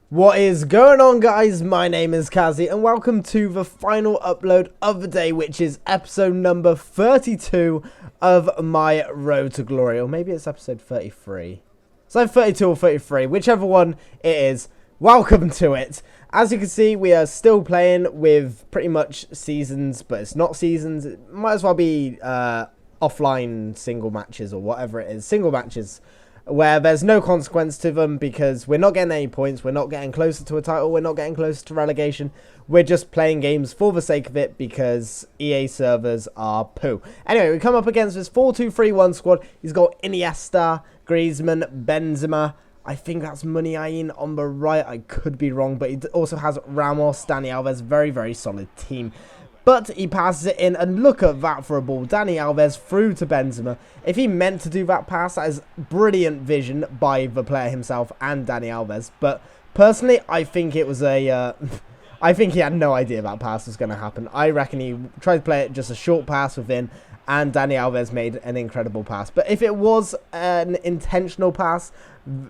What is going on, guys? My name is Kazzy and welcome to the final upload of the day, which is episode number 32 of my Road to Glory. Or maybe it's episode 33. It's like 32 or 33, whichever one it is. Welcome to it. As you can see, we are still playing with pretty much seasons, but it's not seasons. It might as well be offline single matches or whatever it is. Single matches where there's no consequence to them because we're not getting any points, we're not getting closer to a title, we're not getting closer to relegation. We're just playing games for the sake of it because EA servers are poo. Anyway, we come up against this 4-2-3-1 squad. He's got Iniesta, Griezmann, Benzema. I think that's Muniain on the right. I could be wrong, but he also has Ramos, Dani Alves. Very, very solid team. But he passes it in, and look at that for a ball. Dani Alves through to Benzema. If he meant to do that pass, that is brilliant vision by the player himself and Dani Alves. But personally, I think it was a... I think he had no idea that pass was going to happen. I reckon he tried to play it just a short pass within, and Dani Alves made an incredible pass. But if it was an intentional pass,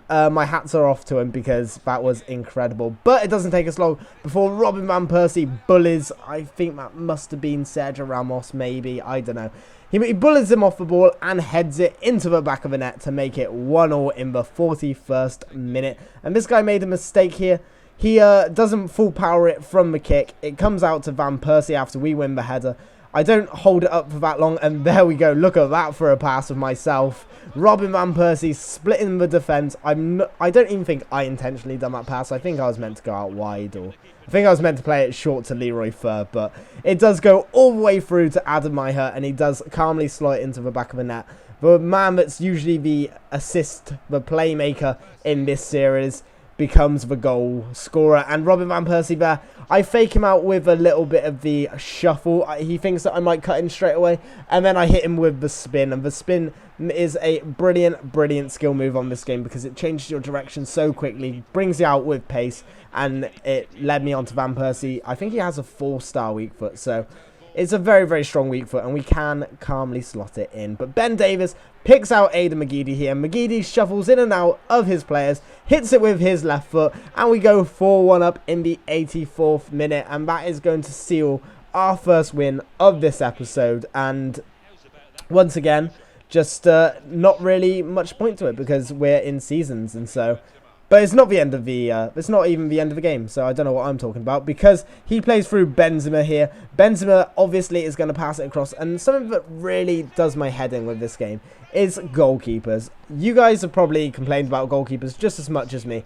my hats are off to him because that was incredible. But it doesn't take us long before Robin Van Persie bullies, I think that must have been Sergio Ramos, maybe, I don't know. He bullies him off the ball and heads it into the back of the net to make it 1-0 in the 41st minute. And this guy made a mistake here. He doesn't full power it from the kick. It comes out to Van Persie after we win the header. I don't hold it up for that long, and there we go. Look at that for a pass of myself. Robin Van Persie splitting the defence. I don't even think I intentionally done that pass. I think I was meant to go out wide, or I think I was meant to play it short to Leroy Fer, but it does go all the way through to Adam Meyer, and he does calmly slot it into the back of the net. The man that's usually the assist, the playmaker in this series, becomes the goal scorer. And Robin Van Persie there, I fake him out with a little bit of the shuffle. He thinks that I might cut in straight away, and then I hit him with the spin. And the spin is a brilliant skill move on this game because it changes your direction so quickly, brings you out with pace, and it led me on to Van Persie. I think he has a 4-star weak foot, so it's a very strong weak foot, and we can calmly slot it in. But Ben Davies picks out Aidan McGeady here. McGeady shuffles in and out of his players, hits it with his left foot, and we go 4-1 up in the 84th minute. And that is going to seal our first win of this episode. And once again, just not really much point to it because we're in seasons, and so... But it's not the end of the, it's not even the end of the game, so I don't know what I'm talking about, because he plays through Benzema here. Benzema obviously is going to pass it across, and something that really does my head in with this game is goalkeepers. You guys have probably complained about goalkeepers just as much as me,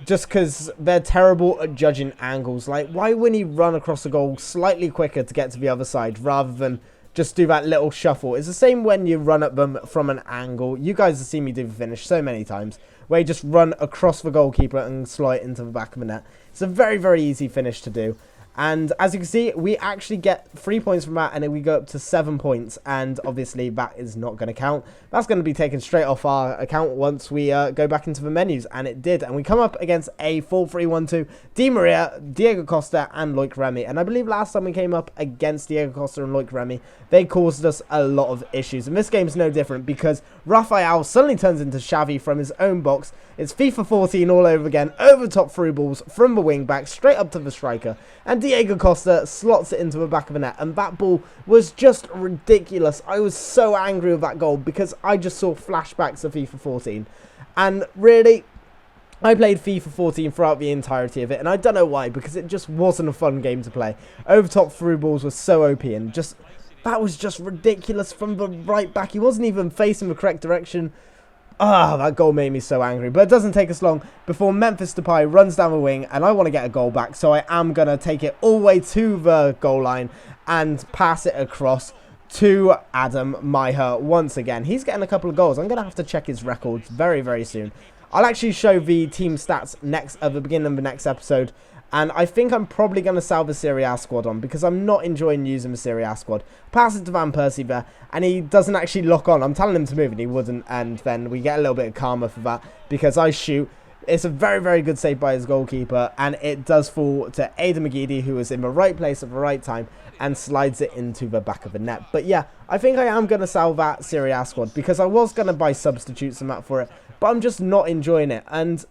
just because they're terrible at judging angles. Like, why wouldn't he run across the goal slightly quicker to get to the other side, rather than just do that little shuffle? It's the same when you run at them from an angle. You guys have seen me do the finish so many times, where you just run across the goalkeeper and slide it into the back of the net. It's a very easy finish to do. And as you can see, we actually get 3 points from that, and then we go up to 7 points. And obviously, that is not going to count. That's going to be taken straight off our account once we go back into the menus. And it did. And we come up against a 4-3-1-2. Di Maria, Diego Costa, and Loic Remy. And I believe last time we came up against Diego Costa and Loic Remy, they caused us a lot of issues. And this game's no different because Rafael suddenly turns into Xavi from his own box. It's FIFA 14 all over again. Over the top through balls from the wing back straight up to the striker. And Diego Costa slots it into the back of the net. And that ball was just ridiculous. I was so angry with that goal because I just saw flashbacks of FIFA 14. And really, I played FIFA 14 throughout the entirety of it. And I don't know why, because it just wasn't a fun game to play. Over top through balls was so OP, and just that was just ridiculous from the right back. He wasn't even facing the correct direction. Ah, that goal made me so angry. But it doesn't take us long before Memphis Depay runs down the wing, and I want to get a goal back, so I am going to take it all the way to the goal line and pass it across to Adam Meyer once again. He's getting a couple of goals. I'm going to have to check his records very soon. I'll actually show the team stats at the beginning of the next episode. And I think I'm probably going to sell the Serie A squad on because I'm not enjoying using the Serie A squad. Pass it to Van Persie there, and he doesn't actually lock on. I'm telling him to move, and he wouldn't. And then we get a little bit of karma for that because I shoot. It's a very good save by his goalkeeper, and it does fall to Aidan McGeady, who was in the right place at the right time, and slides it into the back of the net. But yeah, I think I am going to sell that Serie A squad because I was going to buy substitutes and that for it, but I'm just not enjoying it. And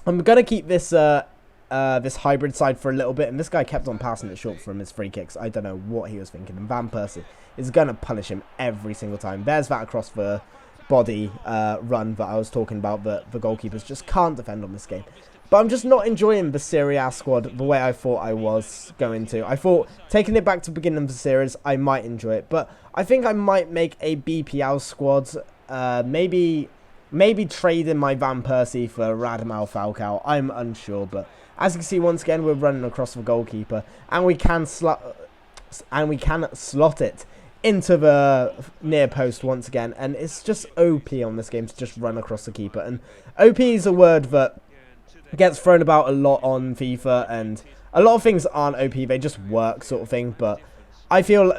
I'm going to keep this this hybrid side for a little bit, and this guy kept on passing it short from his free kicks. I don't know what he was thinking, and Van Persie is going to punish him every single time. There's that across the body run that I was talking about that the goalkeepers just can't defend on this game. But I'm just not enjoying the Serie A squad the way I thought I was going to. I thought taking it back to the beginning of the series, I might enjoy it. But I think I might make a BPL squad. Maybe trade in my Van Persie for Radamel Falcao. I'm unsure. But as you can see, once again, we're running across the goalkeeper. And we can slot it into the near post once again. And it's just OP on this game to just run across the keeper. And OP is a word that gets thrown about a lot on FIFA, and a lot of things aren't OP, they just work sort of thing, but I feel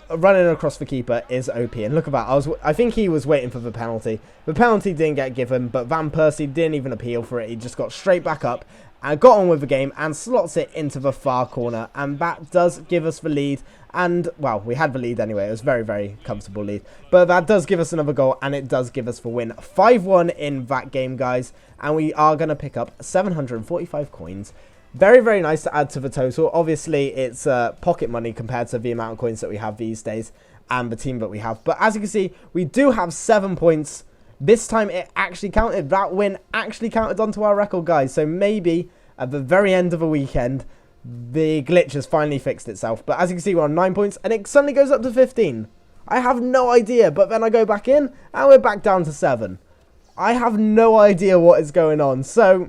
running across the keeper is OP. And look at that, I think he was waiting for the penalty. The penalty didn't get given, but Van Persie didn't even appeal for it. He just got straight back up and got on with the game and slots it into the far corner, and that does give us the lead. And, well, we had the lead anyway. It was a very, very comfortable lead. But that does give us another goal, and it does give us the win. 5-1 in that game, guys. And we are going to pick up 745 coins. Very, very nice to add to the total. Obviously, it's pocket money compared to the amount of coins that we have these days and the team that we have. But as you can see, we do have 7 points. This time, it actually counted. That win actually counted onto our record, guys. So maybe at the very end of the weekend, the glitch has finally fixed itself. But as you can see, we're on 9 points, and it suddenly goes up to 15. I have no idea, but then I go back in, and we're back down to 7. I have no idea what is going on. So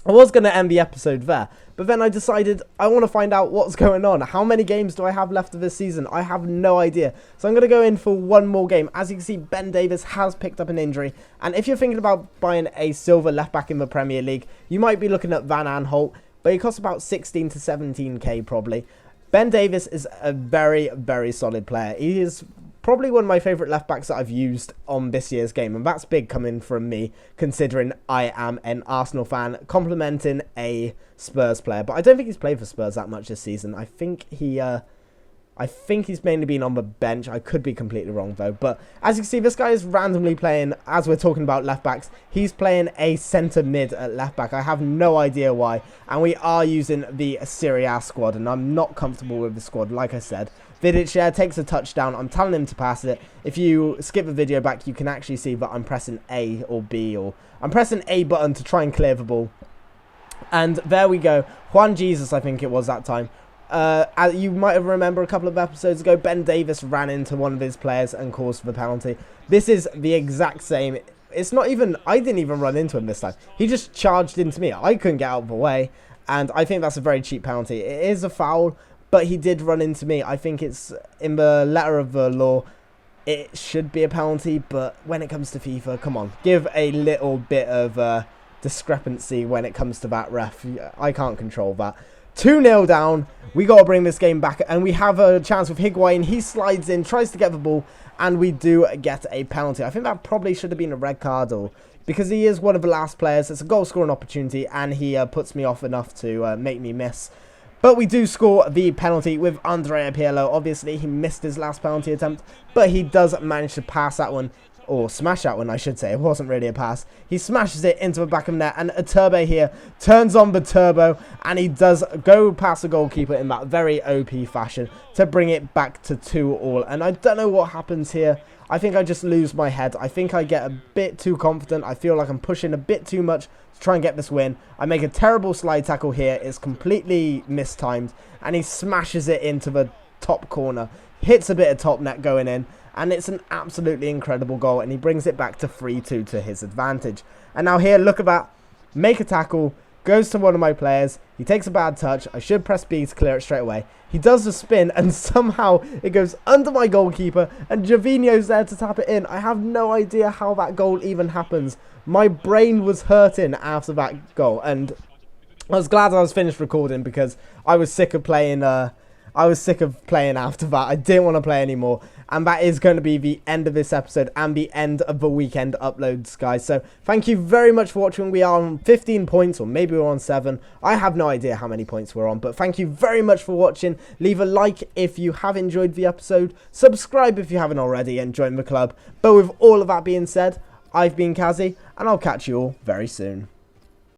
I was going to end the episode there, but then I decided I want to find out what's going on. How many games do I have left of this season? I have no idea. So I'm going to go in for one more game. As you can see, Ben Davies has picked up an injury, and if you're thinking about buying a silver left back in the Premier League, you might be looking at Van Aanholt, but he costs about 16 to 17k probably. Ben Davies is a very, very solid player. He is probably one of my favourite left backs that I've used on this year's game, and that's big coming from me, considering I am an Arsenal fan complimenting a Spurs player. But I don't think he's played for Spurs that much this season. I think he's mainly been on the bench. I could be completely wrong though. But as you can see, this guy is randomly playing, as we're talking about left backs, he's playing a centre mid at left back. I have no idea why. And we are using the Serie A squad, and I'm not comfortable with the squad, like I said. Vidic takes a touchdown. I'm telling him to pass it. If you skip the video back, you can actually see that I'm pressing A or B, or I'm pressing A button to try and clear the ball. And there we go. Juan Jesus, I think it was that time. You might have remember a couple of episodes ago, Ben Davies ran into one of his players and caused the penalty. This is the exact same. It's not even, I didn't even run into him this time. He just charged into me. I couldn't get out of the way. And I think that's a very cheap penalty. It is a foul, but he did run into me. I think it's in the letter of the law. It should be a penalty, but when it comes to FIFA, come on. Give a little bit of discrepancy when it comes to that ref. I can't control that. 2-0 down. We got to bring this game back, and we have a chance with Higuain. He slides in, tries to get the ball, and we do get a penalty. I think that probably should have been a red card, or because he is one of the last players. It's a goal scoring opportunity, and he puts me off enough to make me miss. But we do score the penalty with Andrea Pirlo. Obviously, he missed his last penalty attempt, but he does manage to pass that one. Or smash that one, I should say. It wasn't really a pass. He smashes it into the back of the net, and a turbo here turns on the turbo, and he does go past the goalkeeper in that very OP fashion to bring it back to 2-2. And I don't know what happens here. I think I just lose my head. I think I get a bit too confident. I feel like I'm pushing a bit too much to try and get this win. I make a terrible slide tackle here. It's completely mistimed, and he smashes it into the top corner. Hits a bit of top net going in. And it's an absolutely incredible goal. And he brings it back to 3-2 to his advantage. And now here, look at that. Make a tackle. Goes to one of my players. He takes a bad touch. I should press B to clear it straight away. He does the spin. And somehow it goes under my goalkeeper. And Gervinho's there to tap it in. I have no idea how that goal even happens. My brain was hurting after that goal. And I was glad I was finished recording, because I was sick of playing... after that. I didn't want to play anymore. And that is going to be the end of this episode and the end of the weekend uploads, guys. So thank you very much for watching. We are on 15 points, or maybe we're on 7. I have no idea how many points we're on. But thank you very much for watching. Leave a like if you have enjoyed the episode. Subscribe if you haven't already, and join the club. But with all of that being said, I've been Kazzy, and I'll catch you all very soon.